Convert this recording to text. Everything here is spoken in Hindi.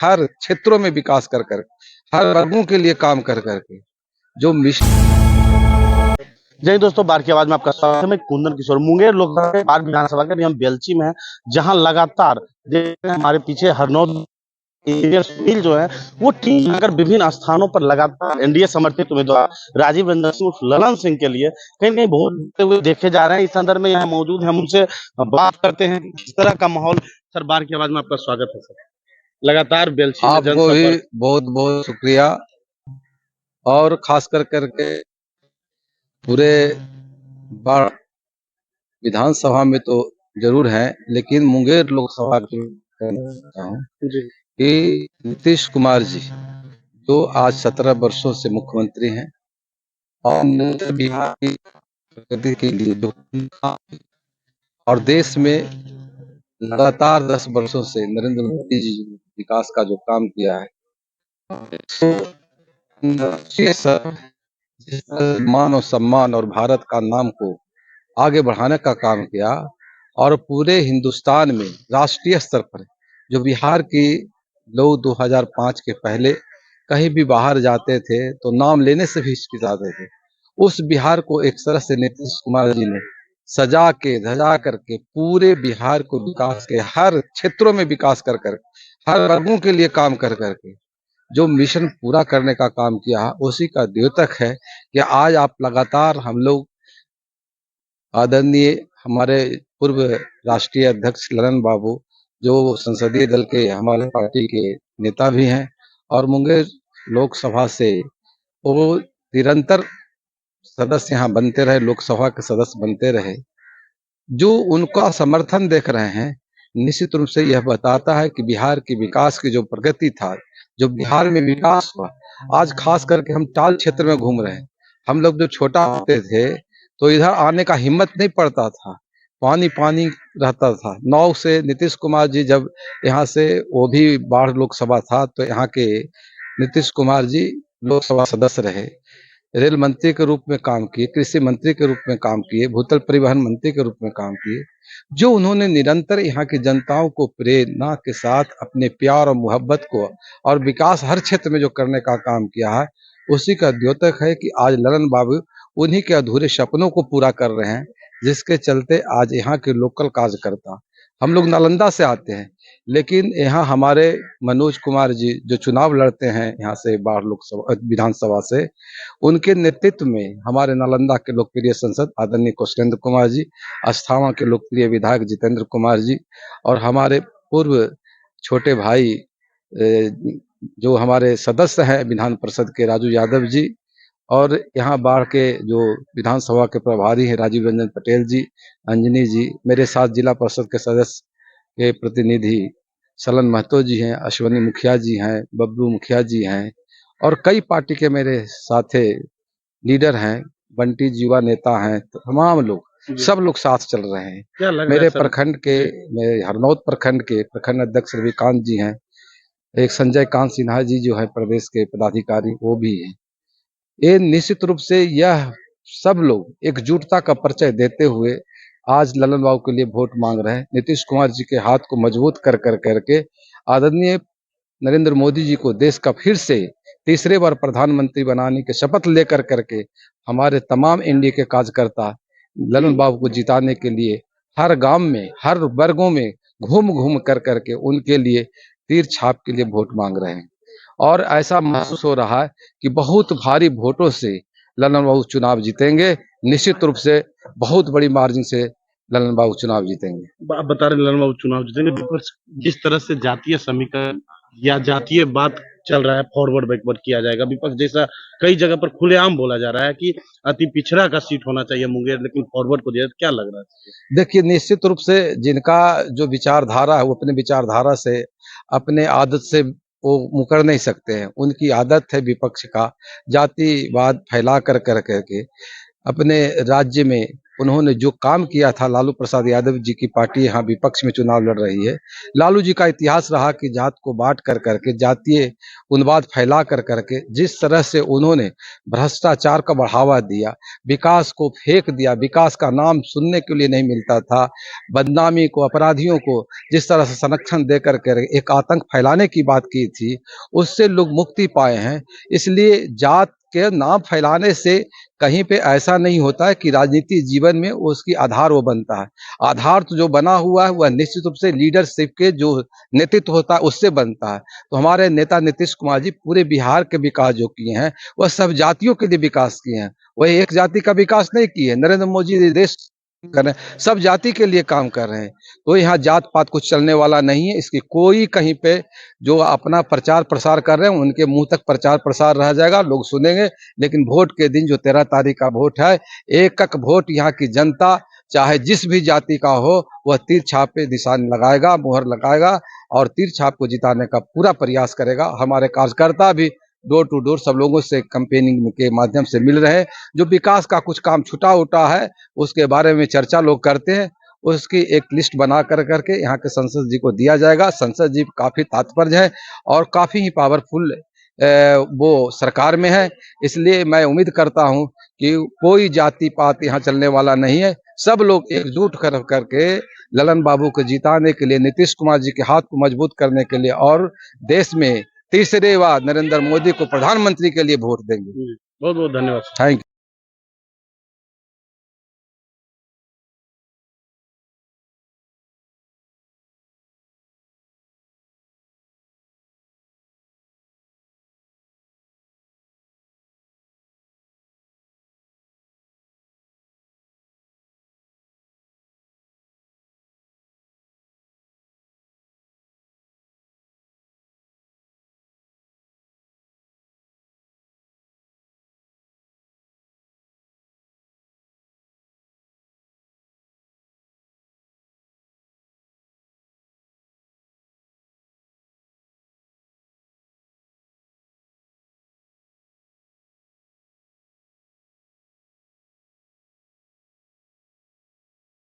हर क्षेत्रों में विकास कर कर, हर वर्गों के लिए काम कर करके जो मिशन। जय दोस्तों, बार की आवाज में आपका स्वागत है। मैं कुंदन किशोर, मुंगेर लोकसभा के बार विधानसभा के अभी हम बेलची में हैं, जहां लगातार देख रहे हैं हमारे पीछे हरनौत सुनील जो है वो टीम अगर विभिन्न स्थानों पर लगातार एनडीए समर्थित उम्मीदवार राजीव रंजन सिंह उर्फ ललन सिंह के लिए कहीं ना कहीं वोट देते हुए देखे जा रहे हैं। इस संदर्भ में यहाँ मौजूद है, हम उनसे बात करते हैं कि किस तरह का माहौल। सर, बार की आवाज में आपका स्वागत है। सर, लगातार बेलछी में आपको भी जनसंपर्क। बहुत बहुत शुक्रिया। और खास कर करके पूरे बाढ़ विधानसभा में तो जरूर है, लेकिन मुंगेर लोकसभा की कहना चाहता हूँ जी कि नीतीश कुमार जी जो आज 17 वर्षों से मुख्यमंत्री हैं और बिहार की प्रगति के लिए जो और देश में लगातार 10 वर्षों से नरेंद्र मोदी जी ने विकास का जो काम किया है, तो राष्ट्रीय स्तर जिस तरह से मान और सम्मान और भारत का नाम को आगे बढ़ाने का काम किया, और पूरे हिंदुस्तान में राष्ट्रीय स्तर पर जो बिहार की लोग 2005 के पहले कहीं भी बाहर जाते थे तो नाम लेने से भी हिचकिचाते थे, उस बिहार को एक तरह से नीतीश कुमार जी ने सजा के धजा करके पूरे बिहार को विकास के हर क्षेत्रों में विकास कर कर, हर वर्गों के लिए काम कर करके जो मिशन पूरा करने का काम किया, उसी का द्योतक है कि आज आप लगातार हम लोग आदरणीय हमारे पूर्व राष्ट्रीय अध्यक्ष ललन बाबू जो संसदीय दल के हमारे पार्टी के नेता भी हैं और मुंगेर लोकसभा से वो निरंतर सदस्य यहाँ बनते रहे, लोकसभा के सदस्य बनते रहे, जो उनका समर्थन देख रहे हैं, निश्चित रूप से यह बताता है कि बिहार की विकास की जो प्रगति था, जो बिहार में विकास हुआ, आज खास करके हम टाल क्षेत्र में घूम रहे हैं। हम लोग जो छोटा होते थे तो इधर आने का हिम्मत नहीं पड़ता था, पानी पानी रहता था। 9 से नीतीश कुमार जी जब यहाँ से, वो भी बाढ़ लोकसभा था, तो यहाँ के नीतीश कुमार जी लोकसभा सदस्य रहे, रेल मंत्री के रूप में काम किए, कृषि मंत्री के रूप में काम किए, भूतल परिवहन मंत्री के रूप में काम किए। जो उन्होंने निरंतर यहाँ की जनताओं को प्रेरणा के साथ अपने प्यार और मोहब्बत को और विकास हर क्षेत्र में जो करने का काम किया है, उसी का द्योतक है कि आज ललन बाबू उन्हीं के अधूरे सपनों को पूरा कर रहे हैं, जिसके चलते आज यहाँ के लोकल कार्यकर्ता, हम लोग नालंदा से आते हैं, लेकिन यहाँ हमारे मनोज कुमार जी जो चुनाव लड़ते हैं यहाँ से बाढ़ लोकसभा विधानसभा से, उनके नेतृत्व में हमारे नालंदा के लोकप्रिय सांसद आदरणीय कौशलेंद्र कुमार जी, अस्थामा के लोकप्रिय विधायक जितेंद्र कुमार जी, और हमारे पूर्व छोटे भाई जो हमारे सदस्य हैं विधान परिषद के राजू यादव जी, और यहाँ बाढ़ के जो विधानसभा के प्रभारी हैं राजीव रंजन पटेल जी, अंजनी जी, मेरे साथ जिला परिषद के सदस्य के प्रतिनिधि सलन महतो जी हैं, अश्वनी मुखिया जी हैं, बबलू मुखिया जी हैं, और कई पार्टी के मेरे साथे लीडर हैं, बंटी जी युवा नेता हैं, तो तमाम लोग सब लोग साथ चल रहे हैं। क्या लग रहा है मेरे सर? प्रखंड के, मेरे हरनौत प्रखंड के प्रखंड अध्यक्ष रविकांत जी हैं, एक संजय कांत सिन्हा जी जो है प्रदेश के पदाधिकारी, वो भी हैं। ये निश्चित रूप से यह सब लोग एकजुटता का परिचय देते हुए आज ललन बाबू के लिए वोट मांग रहे हैं। नीतीश कुमार जी के हाथ को मजबूत कर कर करके आदरणीय नरेंद्र मोदी जी को देश का फिर से तीसरे बार प्रधानमंत्री बनाने की शपथ लेकर करके हमारे तमाम एनडीए के कार्यकर्ता ललन बाबू को जिताने के लिए हर गांव में, हर वर्गों में घूम घूम कर करके उनके लिए तीर छाप के लिए वोट मांग रहे हैं, और ऐसा महसूस हो रहा है कि बहुत भारी वोटों से ललन बाबू चुनाव जीतेंगे। निश्चित रूप से बहुत बड़ी मार्जिन से ललन बाबू चुनाव जीतेंगे। आप बता रहे हैं ललन बाबू चुनाव जीतेंगे। विपक्ष जिस तरह से जातीय समीकरण या जातीय बात चल रहा है, फॉरवर्ड बैकवर्ड किया जाएगा, विपक्ष जैसा कई जगह पर खुलेआम बोला जा रहा है कि अति पिछड़ा का सीट होना चाहिए मुंगेर, लेकिन फॉरवर्ड को दिया, क्या लग रहा है? देखिए, निश्चित रूप से जिनका जो विचारधारा है वो अपने विचारधारा से, अपने आदत से वो मुकर नहीं सकते हैं। उनकी आदत है विपक्ष का जातिवाद फैला कर कर करके अपने राज्य में उन्होंने जो काम किया था, लालू प्रसाद यादव जी की पार्टी यहाँ विपक्ष में चुनाव लड़ रही है। लालू जी का इतिहास रहा कि जात को बांट कर करके, जातीय उन्माद फैला कर करके जिस तरह से उन्होंने भ्रष्टाचार का बढ़ावा दिया, विकास को फेंक दिया, विकास का नाम सुनने के लिए नहीं मिलता था, बदनामी को, अपराधियों को जिस तरह से संरक्षण दे करके एक आतंक फैलाने की बात की थी, उससे लोग मुक्ति पाए हैं। इसलिए जात के नाम फैलाने से कहीं पे ऐसा नहीं होता है कि राजनीति जीवन में उसकी आधार वो बनता है। आधार तो जो बना हुआ है वह निश्चित रूप से लीडरशिप के जो नेतृत्व होता है उससे बनता है। तो हमारे नेता नीतीश कुमार जी पूरे बिहार के विकास जो किए हैं वह सब जातियों के लिए विकास किए हैं, वह एक जाति का विकास नहीं किए। नरेंद्र मोदी जी देश कर रहे हैं, सब जाति के लिए काम कर रहे हैं। तो यहाँ जात पात कुछ चलने वाला नहीं है। इसकी कोई कहीं पे जो अपना प्रचार प्रसार कर रहे हैं उनके मुंह तक प्रचार प्रसार रह जाएगा, लोग सुनेंगे। लेकिन वोट के दिन जो 13 तारीख का वोट है, एक वोट यहाँ की जनता चाहे जिस भी जाति का हो वह तीर छाप पे निशान लगाएगा, मुहर लगाएगा और तीर छाप को जिताने का पूरा प्रयास करेगा। हमारे कार्यकर्ता भी डोर टू डोर सब लोगों से कैंपेनिंग के माध्यम से मिल रहे हैं। जो विकास का कुछ काम छूटा उटा है उसके बारे में चर्चा लोग करते हैं, उसकी एक लिस्ट बना कर करके यहाँ के संसद जी को दिया जाएगा। संसद जी काफी तात्पर्य है और काफी ही पावरफुल वो सरकार में है। इसलिए मैं उम्मीद करता हूँ कि कोई जाति पात यहाँ चलने वाला नहीं है। सब लोग एकजुट करके ललन बाबू को जिताने के लिए, नीतीश कुमार जी के हाथ को मजबूत करने के लिए और देश में तीसरे बार नरेंद्र मोदी को प्रधानमंत्री के लिए वोट देंगे। बहुत बहुत धन्यवाद। Thank you.